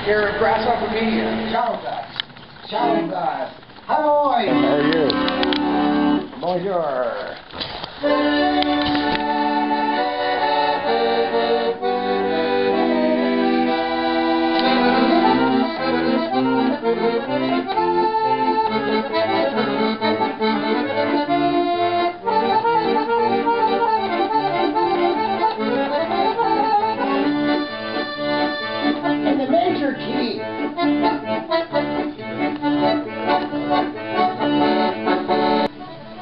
Here at Grasshopper Media. Ciao, guys. Ciao, guys. How are you? Bonjour. And the major key.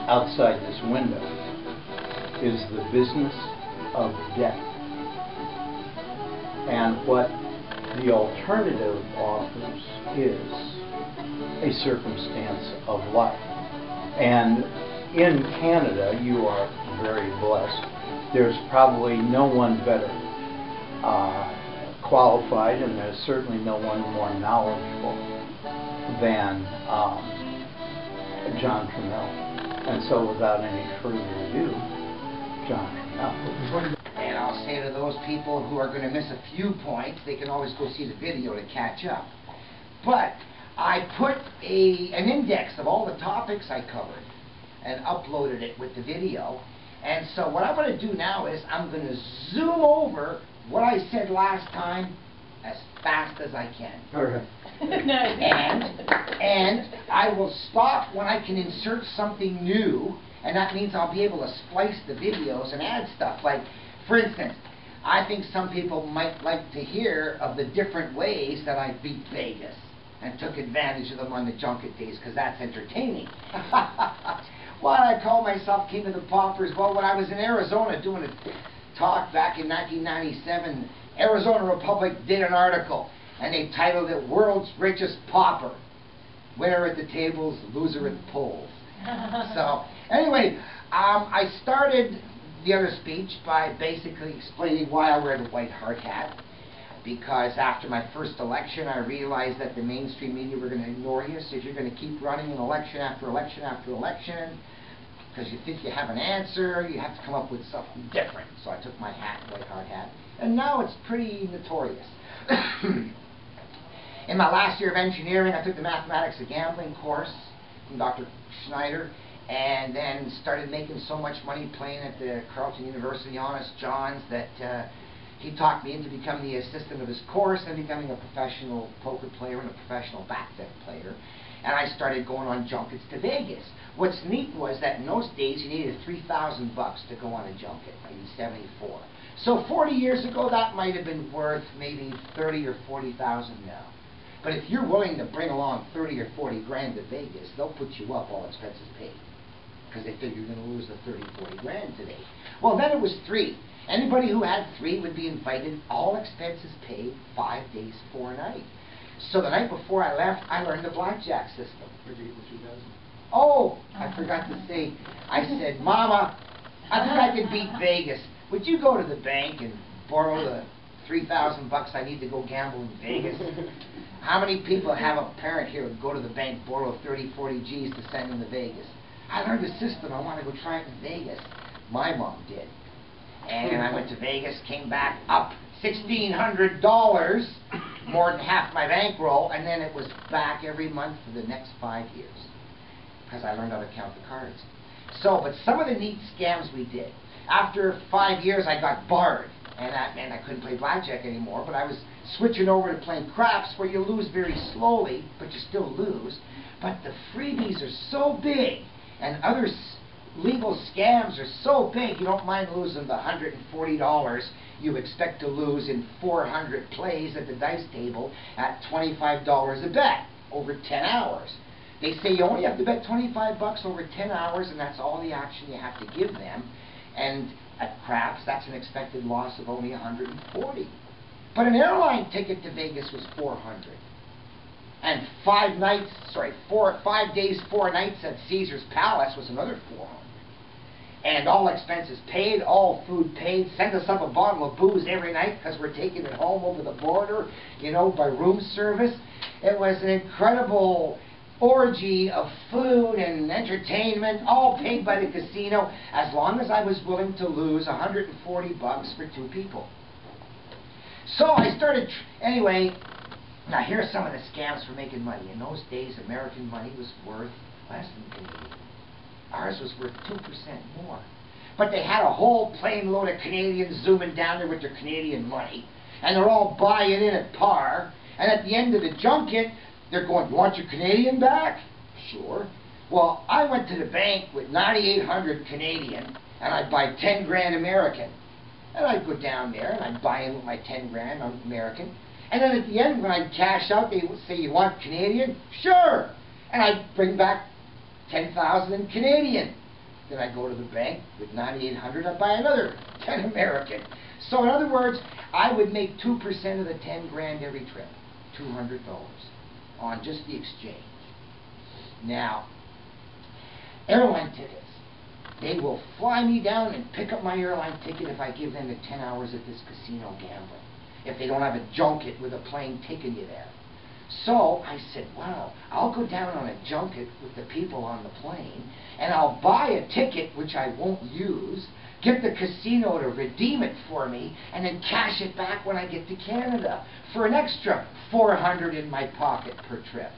Outside this window is the business of death. And what the alternative offers is a circumstance of life. And in Canada, you are very blessed. There's probably no one better qualified, and there's certainly no one more knowledgeable than John Turmel. And so without any further ado, John Turmel. And I'll say to those people who are going to miss a few points, they can always go see the video to catch up. But I put an index of all the topics I covered and uploaded it with the video. And so what I'm going to do now is I'm going to zoom over what I said last time as fast as I can. All right. And I will stop when I can insert something new, and that means I'll be able to splice the videos and add stuff. Like, for instance, I think some people might like to hear of the different ways that I beat Vegas and took advantage of them on the junket days, because that's entertaining. Why do I call myself King of the Paupers? Well, when I was in Arizona doing a talk back in 1997, Arizona Republic did an article, and they titled it World's Richest Pauper. Winner at the tables, loser at the polls. So, anyway, I started the other speech by basically explaining why I wear the white hard hat. Because after my first election, I realized that the mainstream media were going to ignore you. So if you're going to keep running an election after election after election, because you think you have an answer, you have to come up with something different. So I took my hat, white hard hat, and now it's pretty notorious. In my last year of engineering, I took the mathematics of gambling course from Dr. Schneider, and then started making so much money playing at the Carleton University Honest Johns that he talked me into becoming the assistant of his course and becoming a professional poker player and a professional backdeck player. And I started going on junkets to Vegas. What's neat was that in those days you needed $3,000 to go on a junket in '74. So 40 years ago that might have been worth maybe 30 or 40,000 now. But if you're willing to bring along 30 or 40 grand to Vegas, they'll put you up all expenses paid, because they figure you're going to lose the 30, 40 grand today. Well, then it was 3. Anybody who had 3 would be invited, all expenses paid, 5 days, 4 nights. So the night before I left, I learned the blackjack system. Where'd you get the 3,000? Oh, I forgot to say, I said, Mama, I think I could beat Vegas. Would you go to the bank and borrow the $3,000 I need to go gamble in Vegas? How many people have a parent here who would go to the bank, borrow 30, 40 G's to send them to Vegas? I learned the system. I want to go try it in Vegas. My mom did. And I went to Vegas, came back up $1,600, more than half my bankroll, and then it was back every month for the next 5 years, because I learned how to count the cards. So, but some of the neat scams we did. After 5 years, I got barred, and that meant I couldn't play blackjack anymore, but I was switching over to playing craps, where you lose very slowly, but you still lose. But the freebies are so big, and other legal scams are so big, you don't mind losing the $140 you expect to lose in 400 plays at the dice table at $25 a bet over 10 hours. They say you only have to bet $25 over 10 hours, and that's all the action you have to give them. And at craps, that's an expected loss of only $140. But an airline ticket to Vegas was $400. And 5 days, 4 nights at Caesar's Palace was another $400. And all expenses paid, all food paid. Send us up a bottle of booze every night because we're taking it home over the border, you know, by room service. It was an incredible orgy of food and entertainment, all paid by the casino, as long as I was willing to lose $140 for 2 people. So I started, anyway, Now here are some of the scams for making money. In those days, American money was worth less than Canadian. Ours was worth 2% more. But they had a whole plane load of Canadians zooming down there with their Canadian money, and they're all buying in at par, and at the end of the junket, they're going, "You want your Canadian back?" "Sure." Well, I went to the bank with 9,800 Canadian, and I'd buy 10 grand American. And I'd go down there, and I'd buy in with my 10 grand American. And then at the end, when I'd cash out, they would say, "You want Canadian?" "Sure." And I'd bring back 10,000 in Canadian. Then I'd go to the bank with 9,800, I'd buy another 10 American. So in other words, I would make 2% of the 10 grand every trip, $200 on just the exchange. Now, airline tickets. They will fly me down and pick up my airline ticket if I give them the 10 hours at this casino gambling, if they don't have a junket with a plane taking you there. So I said, wow, I'll go down on a junket with the people on the plane, and I'll buy a ticket which I won't use, get the casino to redeem it for me, and then cash it back when I get to Canada for an extra $400 in my pocket per trip.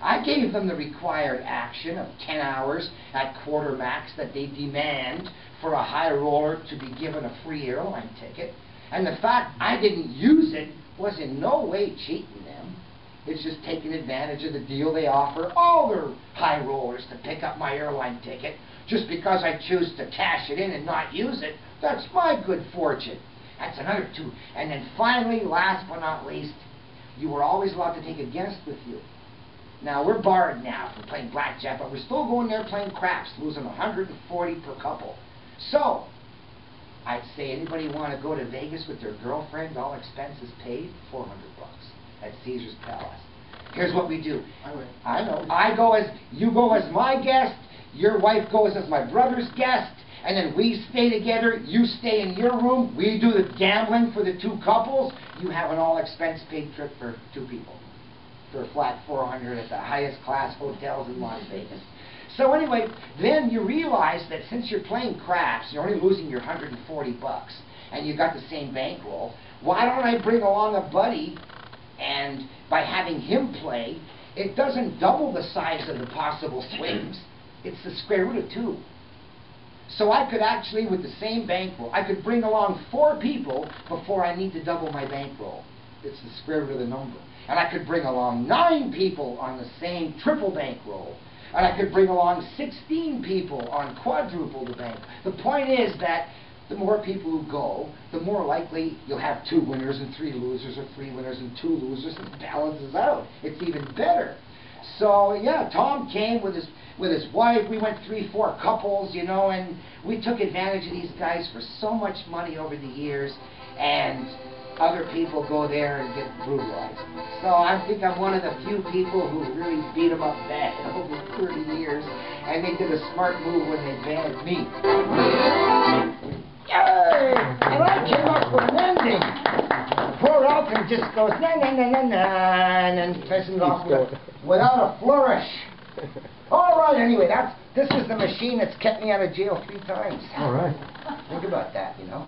I gave them the required action of 10 hours at quarter max that they demand for a high roller to be given a free airline ticket. And the fact I didn't use it was in no way cheating them. It's just taking advantage of the deal they offer all their high rollers to pick up my airline ticket. Just because I choose to cash it in and not use it, that's my good fortune. That's another two. And then finally, last but not least, you were always allowed to take a guest with you. Now, we're barred now from playing blackjack, but we're still going there playing craps, losing 140 per couple. So, I'd say anybody want to go to Vegas with their girlfriend, all expenses paid, $400 at Caesar's Palace. Here's what we do. I know. You go as my guest, your wife goes as my brother's guest, and then we stay together, you stay in your room, we do the gambling for the two couples, you have an all expense paid trip for two people. For a flat $400 at the highest class hotels in Las Vegas. So anyway, then you realize that since you're playing craps, you're only losing your $140, and you got the same bankroll. Why don't I bring along a buddy, and by having him play, it doesn't double the size of the possible swings. It's the square root of 2. So I could actually, with the same bankroll, I could bring along 4 people before I need to double my bankroll. It's the square root of the number. And I could bring along 9 people on the same triple bankroll. And I could bring along 16 people on quadruple the bank. The point is that the more people who go, the more likely you'll have 2 winners and 3 losers, or 3 winners and 2 losers, and it balances out. It's even better. So yeah, Tom came with his wife. We went 3-4 couples, you know, and we took advantage of these guys for so much money over the years, and other people go there and get brutalized. So I think I'm one of the few people who really beat them up bad over 30 years, and they did a smart move when they banned me. Yay! And I came up with an ending. Poor Elton just goes na-na-na-na-na, and then pisses off without a flourish. All right, anyway, this is the machine that's kept me out of jail 3 times. All right. Think about that, you know.